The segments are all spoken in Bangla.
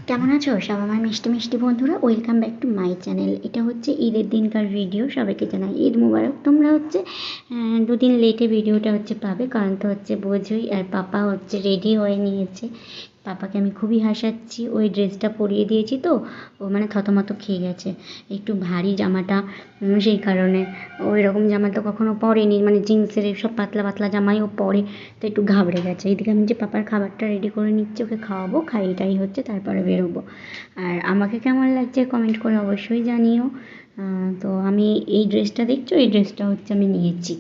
কেমন আছো সব আমার মিষ্টি মিষ্টি বন্ধুরা? Welcome back to my channel. এটা হচ্ছে ঈদের দিনকার ভিডিও। সবাইকে জানাই ঈদ মুবারক। তোমরা হচ্ছে দুদিন লেটে ভিডিওটা হচ্ছে পাবে, কারণ তো হচ্ছে বোঝোই। আর পাপা হচ্ছে রেডি হয়ে নিয়েছে। পাপাকে আমি খুবই হাসাচ্ছি, ওই ড্রেসটা পরিয়ে দিয়েছি তো ও মানে থতমত খেয়ে গেছে। একটু ভারী জামাটা, সেই কারণে ওই রকম জামা তো কখনো পরেনি, মানে জিন্সের সব পাতলা পাতলা জামাই ও পরে, তো একটু ঘাবড়ে গেছে। এইদিকে আমি যে পাপার খাবারটা রেডি করে নিচ্ছি, ওকে খাওয়াবো, খাইয়েটাই হচ্ছে তারপরে বেরোবো। আর আমাকে কেমন লাগছে কমেন্ট করে অবশ্যই জানিও। তো আমি এই ড্রেসটা দেখছো, এই ড্রেসটা হচ্ছে আমি নিয়েছি,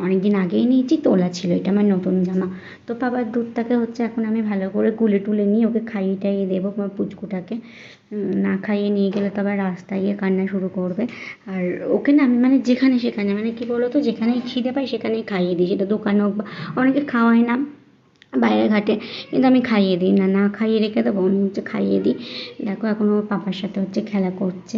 অনেক দিন আগেই নিয়েছি, তোলা ছিল, এটা আমার নতুন জামা। তো বাবার দুধটাকে হচ্ছে এখন আমি ভালো করে গুলে টুলে নিয়ে ওকে খাইয়ে টাইয়ে দেবো আমার পুচকুটাকে। না খাইয়ে নিয়ে গেলে তো আবার রাস্তায় গিয়ে কান্না শুরু করবে। আর ওকে না আমি মানে যেখানে সেখানে, মানে কী বলো তো, যেখানেই খিদে পাই সেখানেই খাইয়ে দিই, সেটা দোকানে হোক বা অনেকে খাওয়ায় না বাইরে ঘাটে, কিন্তু আমি খাইয়ে দিই না, না খাইয়ে রেখে দেবো, আমি হচ্ছে খাইয়ে দিই। দেখো এখন ওর পাপার সাথে হচ্ছে খেলা করছে,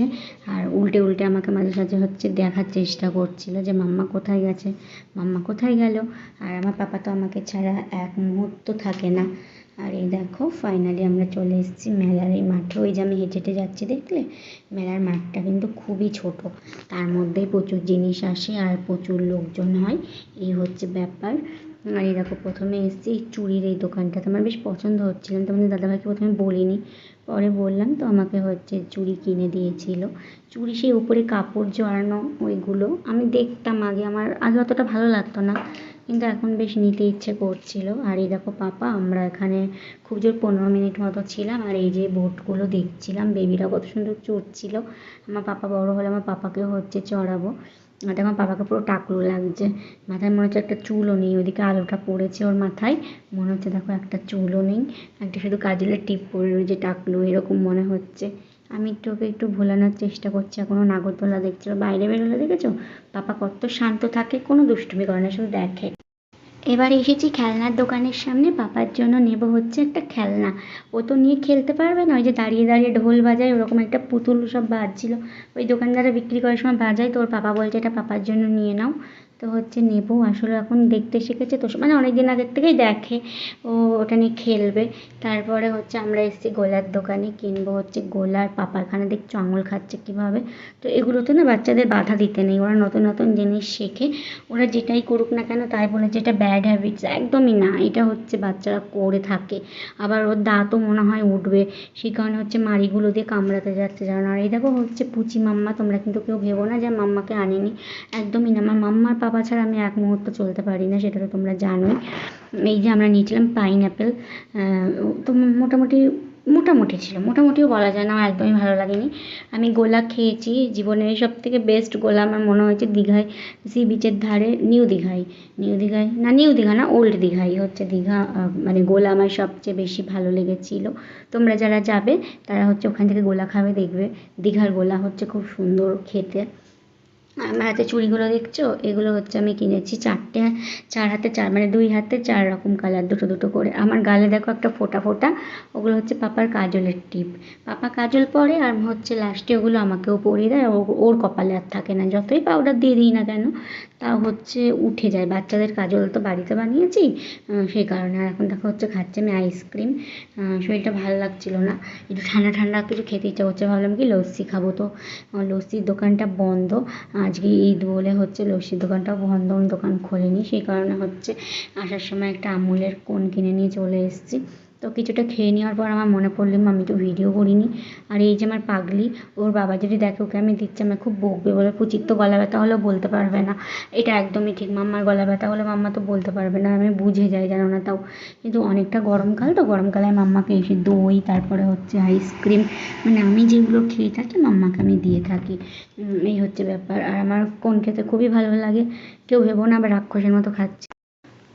আর উল্টে উল্টে আমাকে মাঝে সাঝে হচ্ছে দেখার চেষ্টা করছিল যে মাম্মা কোথায় গেছে, মাম্মা কোথায় গেল। আর আমার পাপা তো আমাকে ছাড়া এক মুহূর্ত থাকে না। আর এই দেখো ফাইনালি আমরা চলে এসেছি মেলার এই মাঠে। ওই যে আমি হেঁটে হেঁটে যাচ্ছি দেখলে, মেলার মাঠটা কিন্তু খুবই ছোট, তার মধ্যেই প্রচুর জিনিস আসে আর প্রচুর লোকজন হয়, এই হচ্ছে ব্যাপার। আর এই দেখো প্রথমে এসেছি এই চুড়ির এই দোকানটাতে, আমার বেশ পছন্দ হচ্ছিলো, তোমাদের দাদাভাইকে প্রথমে বলিনি, পরে বললাম, তো আমাকে হচ্ছে চুড়ি কিনে দিয়েছিল। চুড়ি সেই উপরে কাপড় জড়ানো ওইগুলো আমি দেখতাম আগে, আমার আগে অতটা ভালো লাগতো না, কিন্তু এখন বেশ নিতে ইচ্ছে করছিল। আর এই দেখো পাপা, আমরা এখানে খুব জোর 15 মিনিট মতো ছিলাম, আর এই যে বোটগুলো দেখছিলাম, বেবিরা কত সুন্দর চড়ছিল। আমার পাপা বড় হলে আমার পাপাকেও হচ্ছে চড়াবো। আর আমার পাপাকে পুরো টাকলু লাগছে, মাথায় মনে হচ্ছে একটা চুলও নেই, ওদিকে আলোটা পড়েছে ওর মাথায়, মনে হচ্ছে দেখো একটা চুলও নেই, একটা শুধু কাজলের টিপ পরে রয়েছে, টাকলু এরকম মনে হচ্ছে। আমি একটু ওকে একটু ভোলানোর চেষ্টা করছি, এখনও নাগরদোলা দেখছিল, বাইরে বেরোলে দেখেছো পাপা কত শান্ত থাকে, কোনো দুষ্টুমি করে না, শুধু দেখে। এবার এসেছি খেলনার দোকানের সামনে, পাপার জন্য নেব হচ্ছে একটা খেলনা। ও তো নিয়ে খেলতে পারবে না, ওই যে দাঁড়িয়ে দাঁড়িয়ে ঢোল বাজায় ওরকম একটা পুতুল সব বাজছিল, ওই দোকানদারা বিক্রি করার সময় বাজায়, তো ওর পাপা বলছে এটা পাপার জন্য নিয়ে নাও। তো হচ্ছে নেবো, আসলে এখন দেখতে শিখেছে তো, মানে অনেক দিন আগের থেকেই দেখে, ও ওটা নিয়ে খেলবে। তারপরে হচ্ছে আমরা এসেছি গোলার দোকানে, কিনবো হচ্ছে গোলার। পাপা এখানে দেখছো আঙুল খাচ্ছে কীভাবে। তো এগুলোতে না বাচ্চাদের বাধা দিতে নেই, ওরা নতুন নতুন জিনিস শেখে, ওরা যেটাই করুক না কেন, তাই বলে যে এটা ব্যাড হ্যাবিটস, একদমই না, এটা হচ্ছে বাচ্চারা করে থাকে। আবার ওর দাঁতও মনে হয় উঠবে, সেই কারণে হচ্ছে মাড়িগুলো দিয়ে কামড়াতে যাচ্ছে যেন। আর এই দেখো হচ্ছে পুচি মাম্মা, তোমরা কিন্তু কেউ ভেবো না যে মাম্মাকে আনিনি, একদমই না, আমার মাম্মার পাপা ছাড়া আমি এক মুহূর্ত চলতে পারি না, সেটা তো তোমরা জানোই। এই যে আমরা নিয়েছিলাম পাইনঅ্যাপেল, তো মোটামুটি মোটামুটি ছিল, মোটামুটিও বলা যায় না, আমার একদমই ভালো লাগেনি। আমি গোলা খেয়েছি, জীবনের সব থেকে বেস্ট গোলা আমার মনে হয়েছে দীঘায়, সি বিচের ধারে, নিউ দীঘায় না, নিউ দীঘা না, ওল্ড দীঘাই হচ্ছে দীঘা, মানে গোলা আমার সবচেয়ে বেশি ভালো লেগেছিলো। তোমরা যারা যাবে তারা হচ্ছে ওখান থেকে গোলা খাবে, দেখবে দীঘার গোলা হচ্ছে খুব সুন্দর খেতে। আমার হাতে চুড়িগুলো দেখছো, এগুলো হচ্ছে আমি কিনেছি চারটে, চার হাতে চার, মানে দুই হাতে চার রকম কালার, দুটো দুটো করে। আমার গালে দেখো একটা ফোঁটা ফোঁটা, ওগুলো হচ্ছে পাপার কাজলের টিপ। পাপা কাজল পরে আর হচ্ছে লাস্টে ওগুলো আমাকেও পরিয়ে দেয়, ওর কপালে আর থাকে না, যতই পাউডার দিয়ে দিই না কেন তাও হচ্ছে উঠে যায়। বাচ্চাদের কাজল তো বাড়িতে বানিয়েছি, সেই কারণে। আর এখন দেখো হচ্ছে খাচ্ছি আমি আইসক্রিম, শরীরটা ভালো লাগছিল না, একটু ঠান্ডা ঠান্ডা কিছু খেতে ইচ্ছা করছে, ভাবলাম কি লস্যি খাবো, তো লস্যির দোকানটা বন্ধ, আজকে ঈদ বলে হচ্ছে লস্যির দোকানটাও বন্ধ, দোকান খোলেনি, সেই কারণে হচ্ছে আসার সময় একটা আমুলের কোন কিনে নিয়ে চলে এসেছি। তো কিছুটা খেয়ে নেওয়ার পর আমার মনে পড়লো আমি তো ভিডিও করিনি। আর এই যে আমার পাগলি, ওর বাবা যদি দেখে ওকে আমি দিচ্ছি, আমার খুব বকবে, বলে পুচির তো গলা ব্যথা হলেও বলতে পারবে না, এটা একদমই ঠিক, মাম্মার গলা ব্যথা হলে মাম্মা তো বলতে পারবে না, আমি বুঝে যাই জানো না, তাও কিন্তু অনেকটা গরমকাল তো, গরমকালে মাম্মাকে এসে দই, তারপরে হচ্ছে আইসক্রিম, মানে আমি যেগুলো খেয়ে থাকি মাম্মাকে আমি দিয়ে থাকি, এই হচ্ছে ব্যাপার। আর আমার কোন খেতে খুবই ভালো লাগে, কেউ ভেবো না আবার রাক্ষসের মতো খাচ্ছি।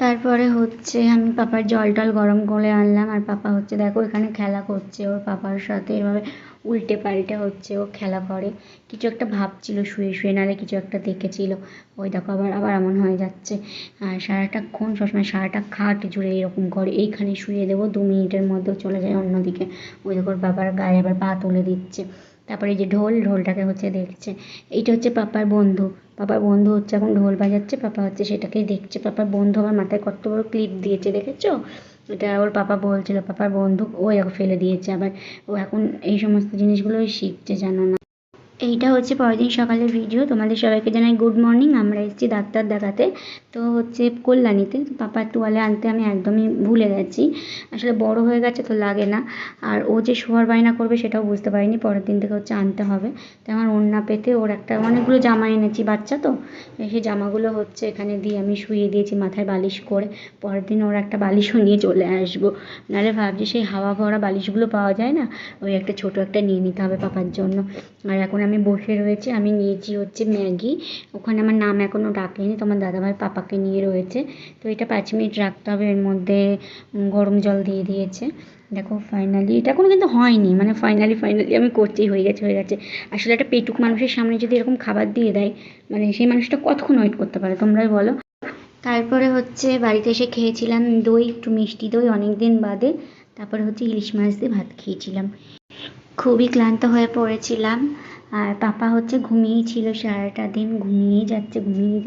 তারপরে হচ্ছে আমি পাপার জল টল গরম করে আনলাম, আর পাপা হচ্ছে দেখো এখানে খেলা করছে ওর পাপার সাথে, এভাবে উল্টে পাল্টে হচ্ছে ও খেলা করে, কিছু একটা ভাবছিল শুয়ে শুয়ে, নাহলে কিছু একটা দেখেছিল, ওই দেখো আবার আবার এমন হয়ে যাচ্ছে। আর সারাটাক্ষণ সবসময় সারাটা খাট জুড়ে এরকম করে, এইখানে শুয়ে দেবো, 2 মিনিটের মধ্যেও চলে যায় অন্যদিকে, ওই দেখো ওর বাবার গায়ে আবার পা তুলে দিচ্ছে। তারপরে এই যে ঢোলটাকে হচ্ছে দেখছে, এইটা হচ্ছে পাপার বন্ধু, পাপার বন্ধু হচ্ছে এখন ঢোল বাজাচ্ছে, পাপা হচ্ছে সেটাকেই দেখছে। পাপার বন্ধু আমার মাথায় কত বড় ক্লিপ দিয়েছে দেখেছো, এটা ওর পাপা বলছিল, পাপার বন্দুক ও এখন ফেলে দিয়েছে আবার। ও এখন এই সমস্ত জিনিসগুলোই শিখছে, জানো না। এইটা হচ্ছে পরের দিন সকালের ভিডিও। তোমাদের সবাইকে জানাই গুড মর্নিং। আমরা এসেছি ডাক্তার দেখাতে, তো হচ্ছে কল্যাণীতে। তো পাপার তোয়ালে আনতে আমি একদমই ভুলে গেছি, আসলে বড় হয়ে গেছে তো লাগে না। আর ও যে শোয়ার বায়না করবে সেটাও বুঝতে পারিনি, পরের দিন থেকে হচ্ছে আনতে হবে। তো আমার ওড়না পেতে ওর একটা অনেকগুলো জামা এনেছি, বাচ্চা তো সেই জামাগুলো হচ্ছে এখানে দিয়ে আমি শুইয়ে দিয়েছি মাথায় বালিশ করে। পরের দিন ওর একটা বালিশও নিয়ে চলে আসবো, নাহলে ভাবছি সেই হাওয়া ভরা বালিশগুলো পাওয়া যায় না, ওই একটা ছোটো একটা নিয়ে নিতে হবে পাপার জন্য। আর এখন আমি বসে রয়েছি, আমি নিয়েছি হচ্ছে ম্যাগি। ওখানে আমার নাম এখনও ডাকেনি, তোমার দাদাভাই পাপাকে নিয়ে রয়েছে। তো এটা 5 মিনিট রাখতে হবে, এর মধ্যে গরম জল দিয়ে দিয়েছে। দেখো ফাইনালি এটা এখনও কিন্তু হয়নি, মানে ফাইনালি আমি করতেই হয়ে গেছে। আসলে একটা পেটুক মানুষের সামনে যদি এরকম খাবার দিয়ে দেয়, মানে সেই মানুষটা কতক্ষণ ওয়েট করতে পারে তোমরাই বলো। তারপরে হচ্ছে বাড়িতে এসে খেয়েছিলাম দই, একটু মিষ্টি দই অনেক দিন বাদে। তারপরে হচ্ছে ইলিশ মাছ দিয়ে ভাত খেয়েছিলাম। খুবই ক্লান্ত হয়ে পড়েছিলাম। আর পাপা হচ্ছে ঘুমিয়েই ছিল, সারাটা দিন ঘুমিয়েই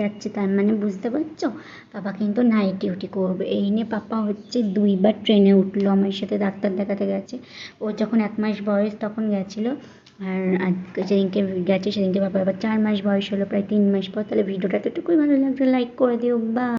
যাচ্ছে, তার মানে বুঝতে পারছো পাপা কিন্তু নাইট ডিউটি করবে। এই নিয়ে পাপা হচ্ছে 2বার ট্রেনে উঠলো, আমার সাথে ডাক্তার দেখাতে গেছে। ওর যখন 1 মাস বয়স তখন গেছিলো, আর আজকে সেদিনকে গেছে, সেদিনকে পাপা আবার 4 মাস বয়স হলো, প্রায় 3 মাস পর। তাহলে ভিডিওটা এতটুকুই, ভালো লাগলে লাইক করে দিও, বা